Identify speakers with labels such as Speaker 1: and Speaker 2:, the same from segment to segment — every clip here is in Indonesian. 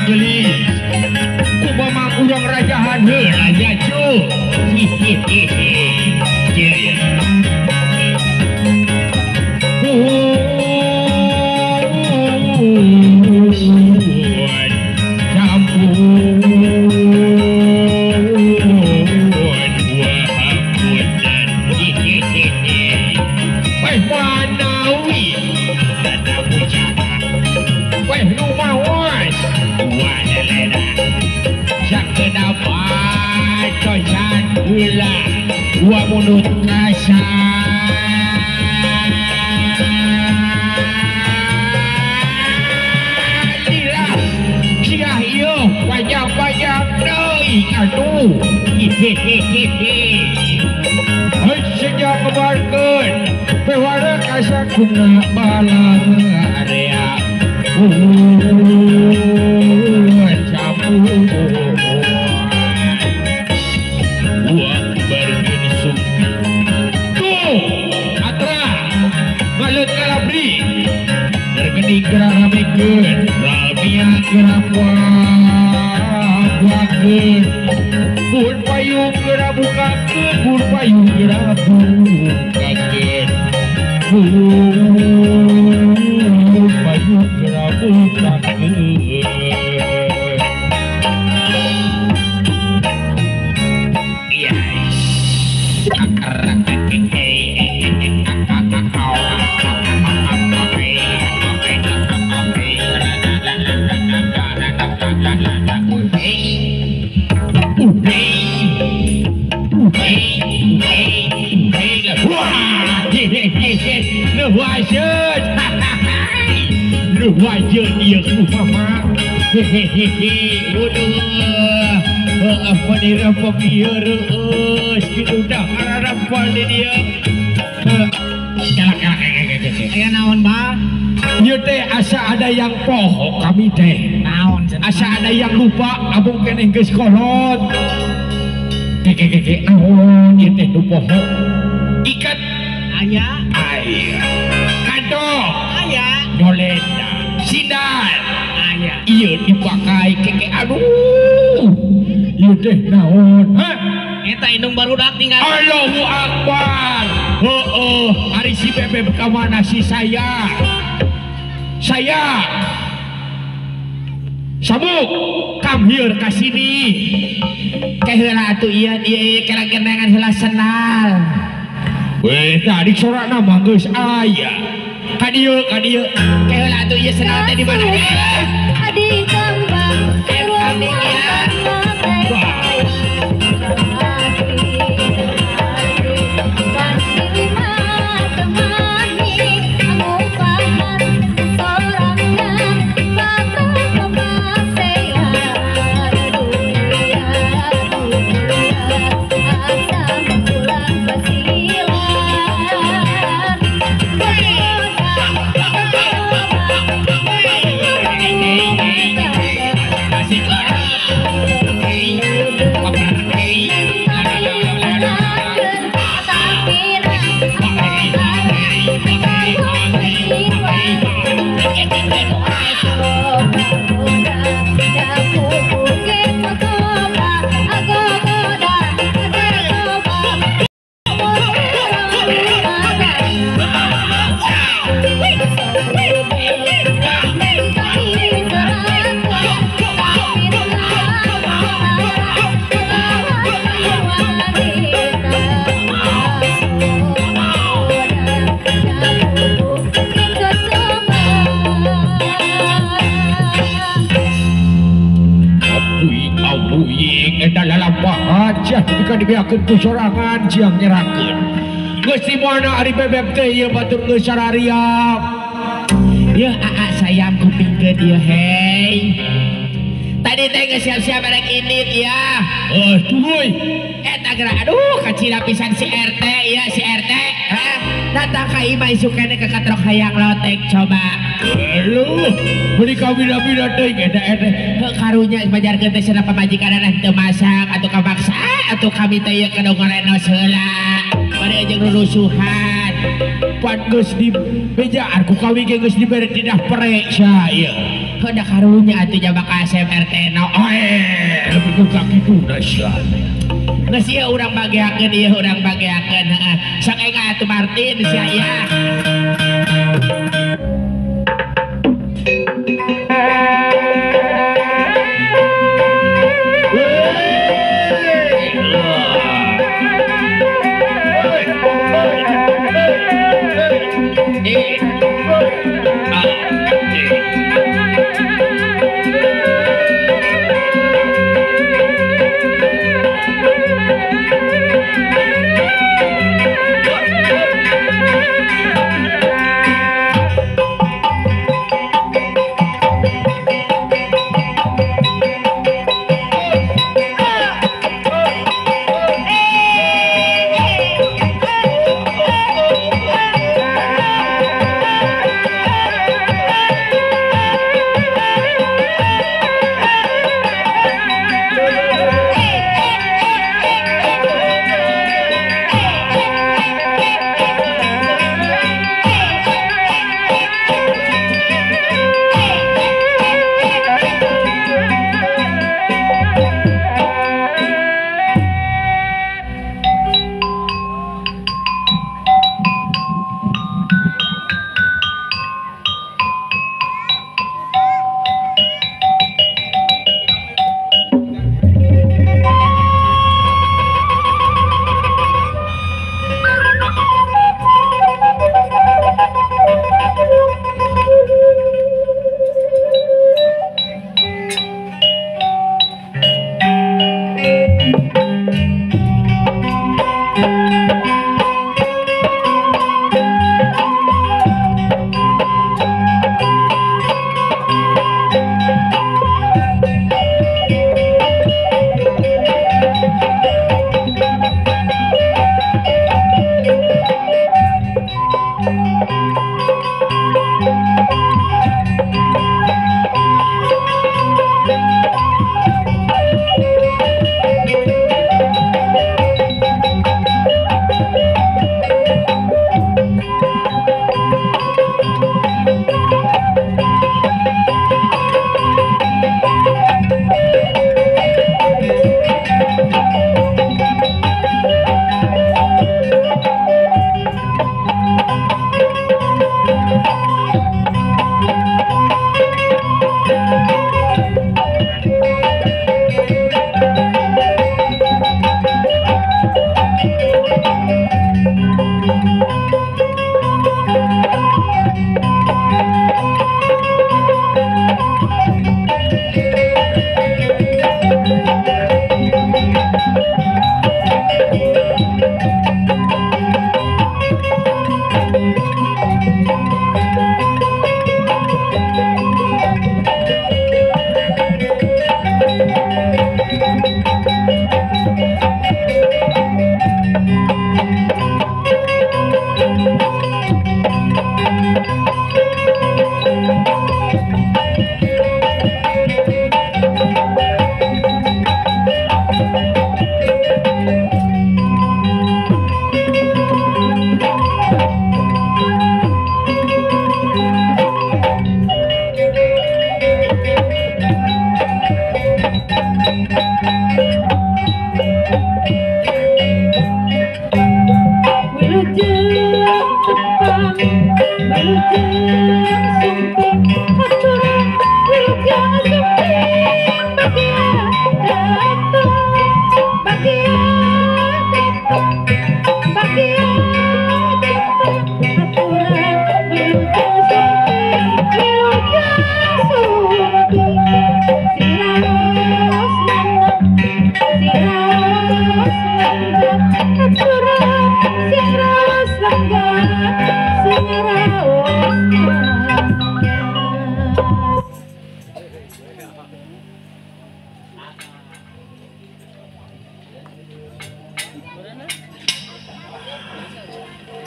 Speaker 1: gelis kumamang urang rajahan heula nya cu wa munut kasa siah iyo wajah-wajah deui aduh sejak kebarkeun pewara kasa kuna balang area campur gerah ramekeun rabia gerah buakeun pun payung gerah bukakeun pun payung gerah bukakeun pun payung gerah bukakeun lu wajar dia mama apa ni rampok dia gitu dah rampok dia aya naon ba ieu teh asa ada yang poho kami teh naon asa ada yang lupa abung keneh geus kolot naon ieu teh nu poho ikat aya kado aya dolenda sidan aya ieu dipakai keke aduh ieu teh naon eta indung barudak tinggal Allahu Akbar hari si bebek ka mana si saya sabuk come here ka sini ke heula atuh ieu kira genengan heula senal weh tadi sorakna mah geus aya ka dieu ke heula atuh ieu senal teh di mana adi kambang abdi dibiarkan ku sorangan siang nyerakeun geus di mana ari bebek teh ieu batur geus sarariak ieu aa sayang kupingkeun ieu hei tadi teh geus siap-siap rek indit ya tuluy eta geura aduh kacira pisan si RT ya si RT datang ka imah isukana ke katrok hayang lotek coba lu beli kawin-kawin teh eta karunya pajarkeun teh cenah pamajikanana teu masak atuh kamaksa atuh kami teh ieu kadongorenos heula bade jeung rusuhan pan geus di bejaan ku kawin ge geus dibere tidak perek sia ieu udah karunya atunya bakal SMRT no
Speaker 2: tapi ku kaki kuda sian
Speaker 1: nggak sih orang bagiakan iya orang bagiakan saking atuh Martin saya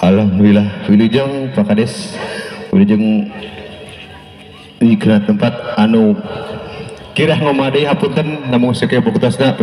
Speaker 2: Alhamdulillah wilujeng Pak Kades wilujeng di kena tempat anu kira ngomadai hapunten namun sekaya bukutasna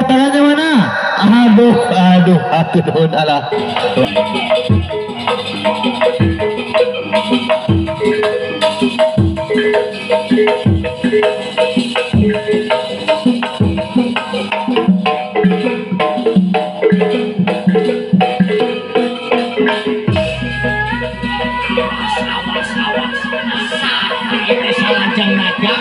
Speaker 2: tangannya mana? Aduh, aduh, aduh, nuhun alah.
Speaker 1: Ini salah jang naga.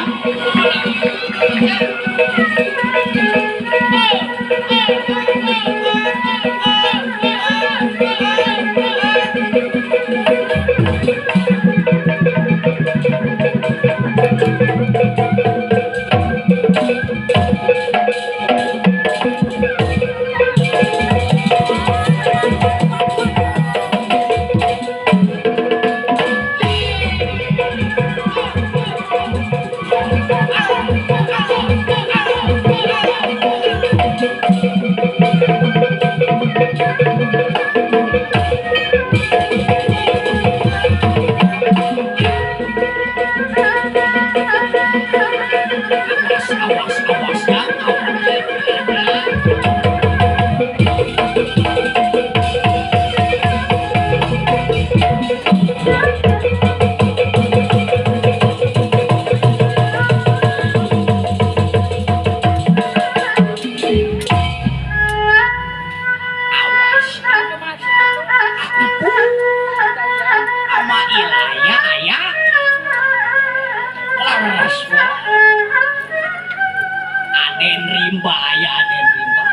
Speaker 1: Ama ilaya ayah laras Aden rimba ayah Aden rimba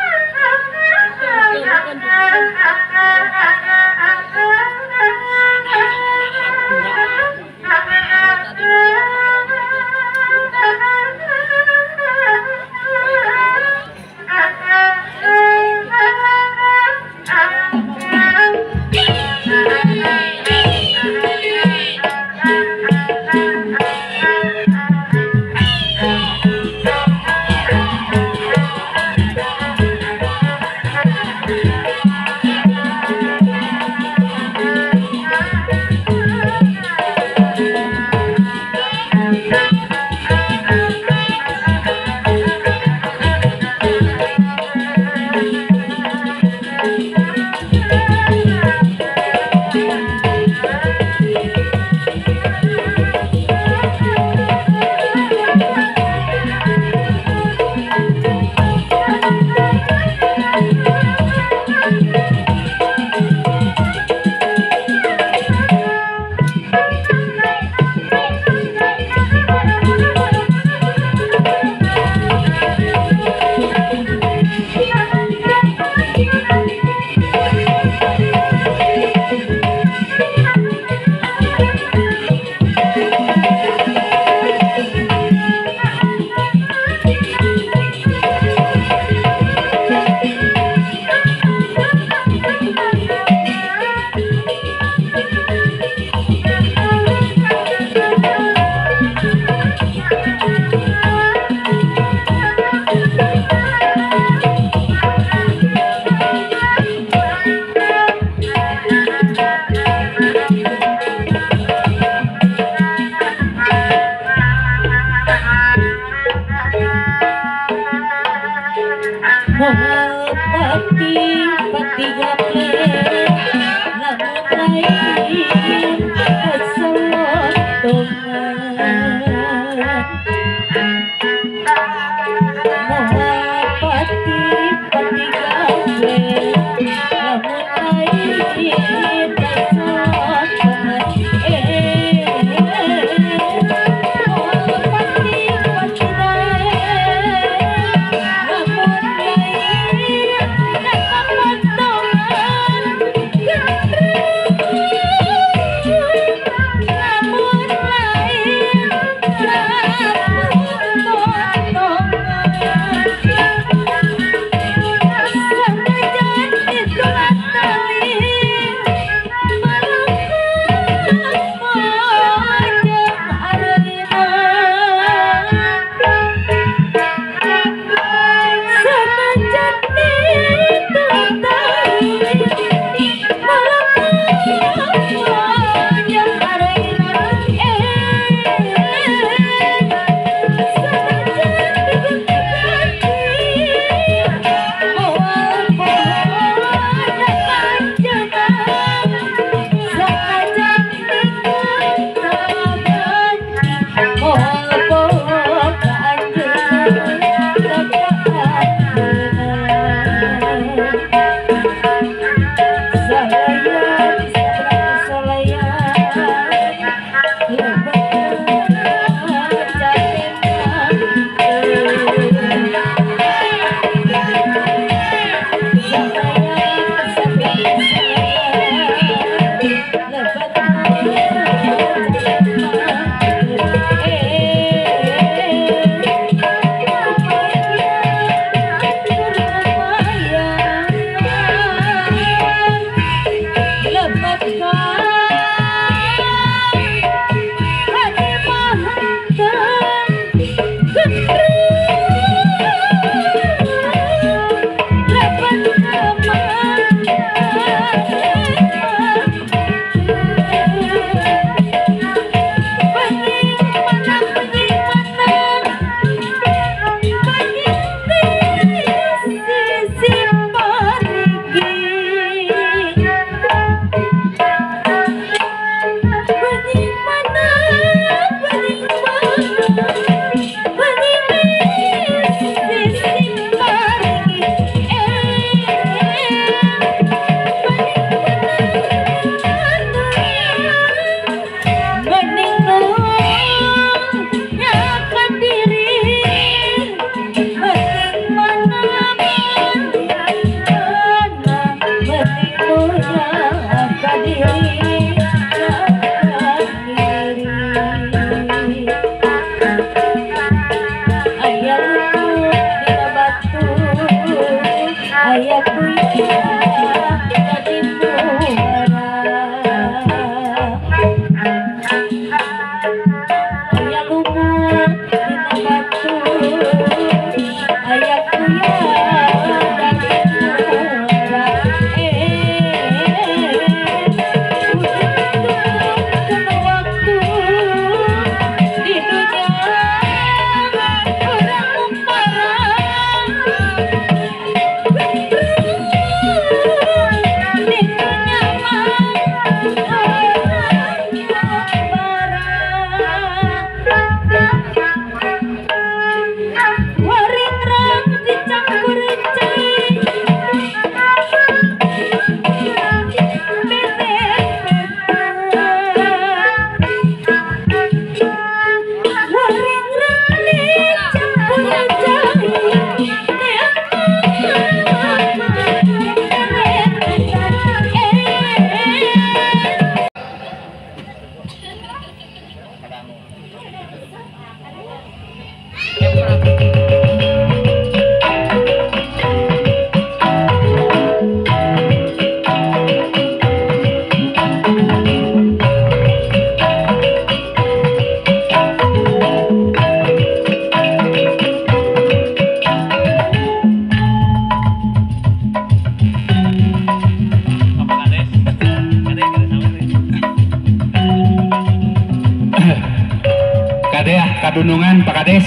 Speaker 3: kadunungan Pak Kades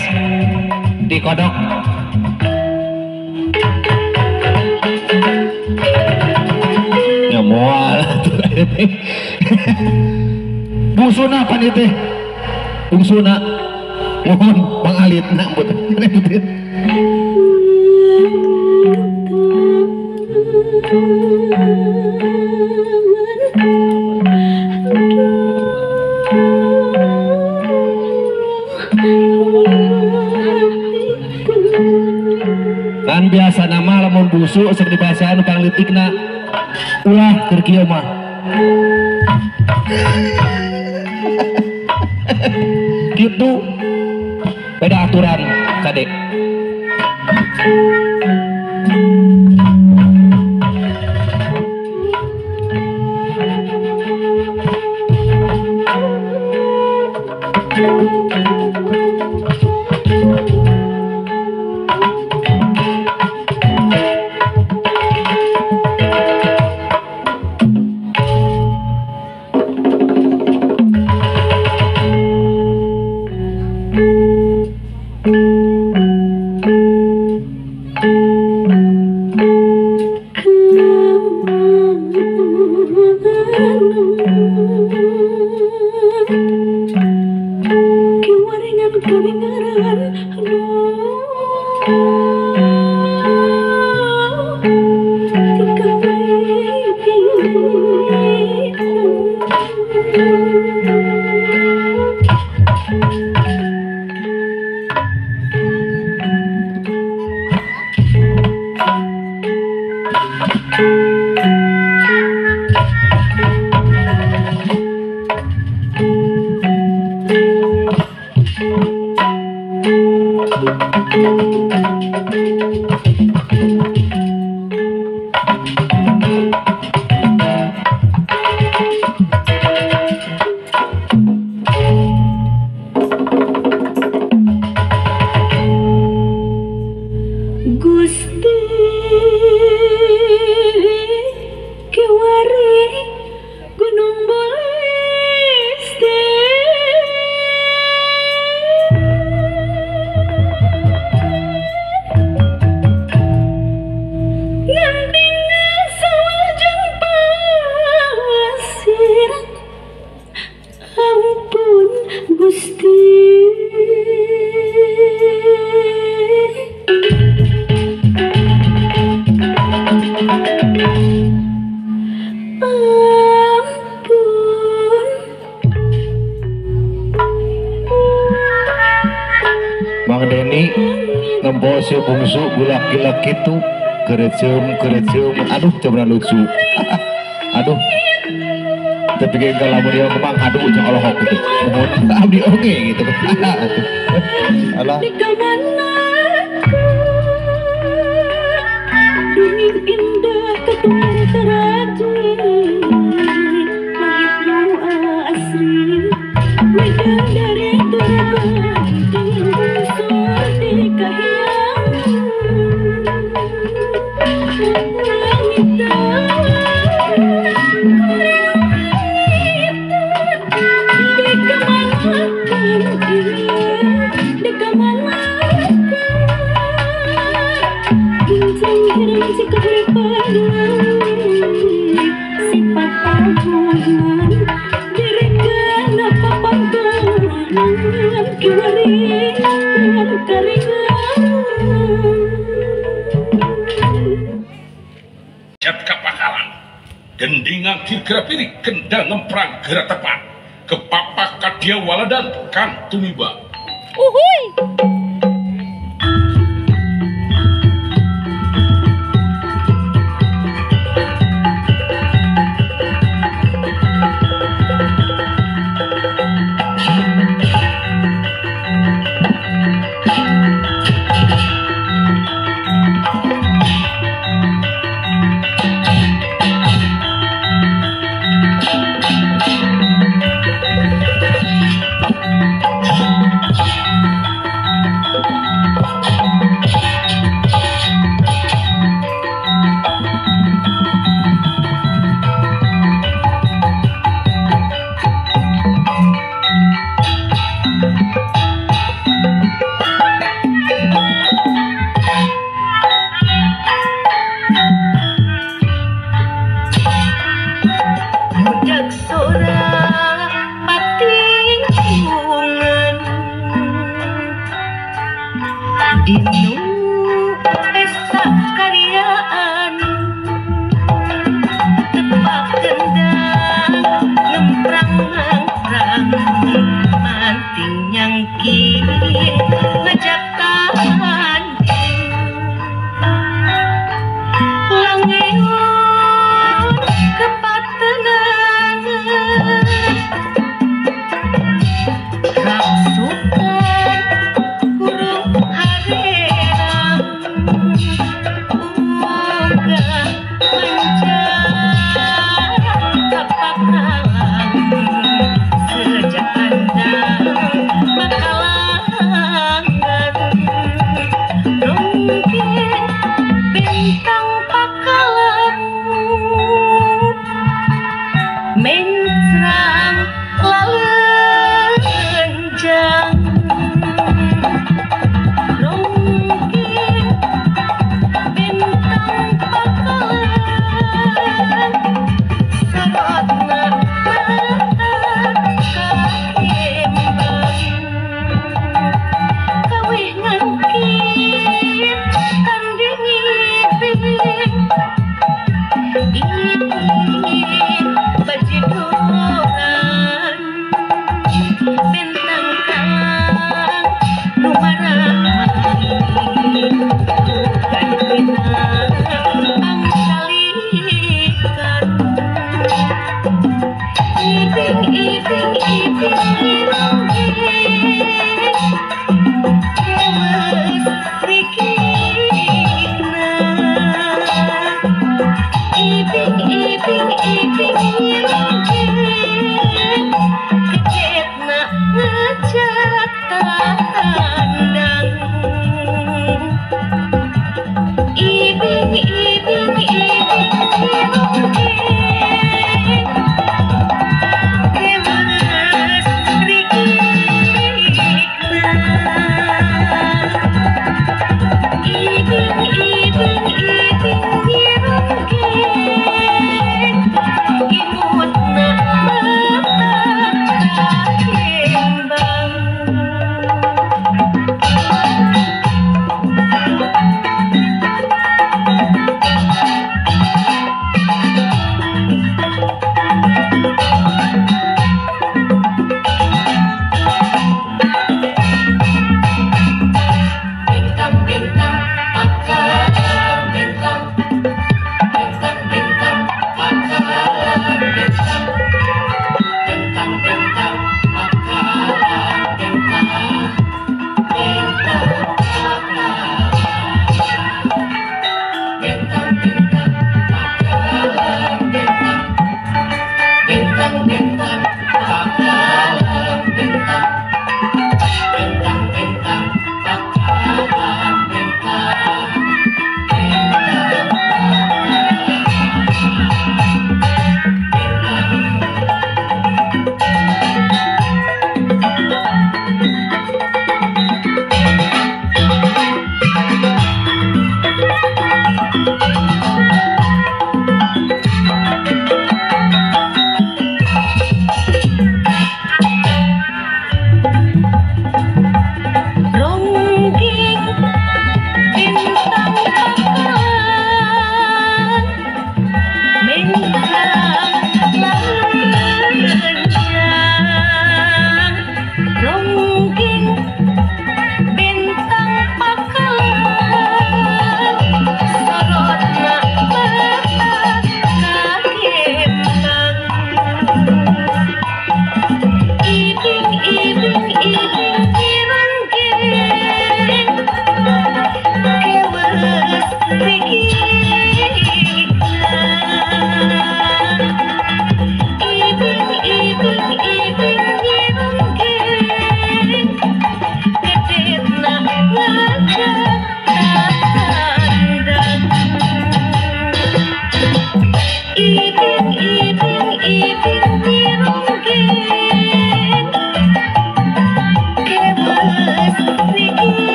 Speaker 3: di kodok.
Speaker 2: Ya moal bungsuna pan itu bungsuna mohon Bang Alit nak buat kan biasa nama lamun busuk sok dibahasaan panglitikna ulah keur kieu mah gitu beda aturan kadek. Bang Deni ngebos si bungsu gulak-gulak gitu kerecum aduh coba lucu aduh tapi kalau lamun dia kemang aduh jangan Allah gitu mohon abdi oke gitu alah
Speaker 4: dingin indah ketumbuh terajin langit doa asri medan dari turban unsur di kahiyang langit
Speaker 5: Jat kapakalan gendingan kira pirik kendang ngemprang gerak tepat kepapak kadia waladan kang tumiba
Speaker 4: uhuy.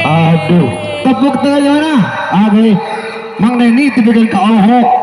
Speaker 2: Aduh, tepuk tangan mana? Abi, Mang Neni itu bikin ke Ohok.